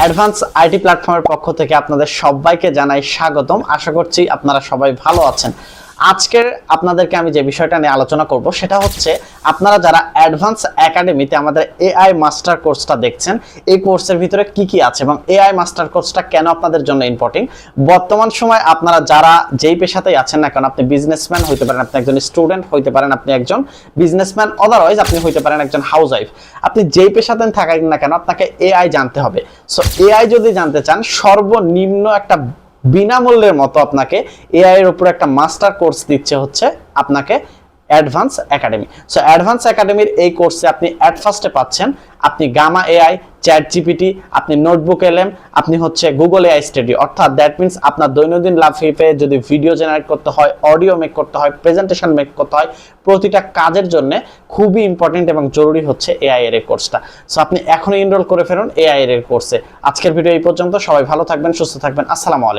Advance IT প্ল্যাটফর্মের পক্ষ থেকে আপনাদের সবাইকে জানাই স্বাগতম। আশা করছি আপনারা সবাই ভালো আছেন। আজকের আপনাদেরকে আমি যে বিষয়টা নিয়ে আলোচনা করব সেটা হচ্ছে আপনারা যারা অ্যাডভান্স একাডেমিতে আমাদের এআই মাস্টার কোর্সটা দেখছেন, এই কোর্সের ভিতরে কি কি আছে এবং এআই মাস্টার কোর্সটা কেন আপনাদের জন্য ইম্পর্টেন্ট। বর্তমান সময় আপনারা যারা যেই পেশাতেই আছেন না কেন, আপনি বিজনেসম্যান হইতে পারেন, আপনি একজন স্টুডেন্ট হইতে পারেন, আপনি একজন বিজনেসম্যান, অদারওয়াইজ আপনি হইতে পারেন একজন হাউসওয়াইফ। আপনি যেই পেশাতে থাকেন না কেন আপনাকে এআই জানতে হবে। সো এআই যদি জানতে চান, সর্বনিম্ন একটা বিনামূল্যের মতো আপনাকে এআই এর উপর একটা মাস্টার কোর্স দিচ্ছে হচ্ছে আপনাকে অ্যাডভান্স একাডেমি। সো অ্যাডভান্স একাডেমির এই কোর্সে আপনি অ্যাট ফার্স্টে পাচ্ছেন আপনি গামা এআই, চ্যাট জিপিটি, আপনি নোটবুক এলএম, আপনি হচ্ছে গুগল এআই স্টুডিও। অর্থাৎ দ্যাট মিনস আপনার দৈনন্দিন লাইফে যদি ভিডিও জেনারেট করতে হয়, অডিও মেক করতে হয়, প্রেজেন্টেশন মেক করতে হয়, প্রতিটা কাজের জন্য খুবই ইম্পর্টেন্ট এবং জরুরি হচ্ছে এআই এর এই কোর্সটা। সো আপনি এখনই এনরোল করে ফেলুন এআই এর কোর্সে। আজকের ভিডিও এই পর্যন্ত। সবাই ভালো থাকবেন, সুস্থ থাকবেন। আসসালামু আলাইকুম।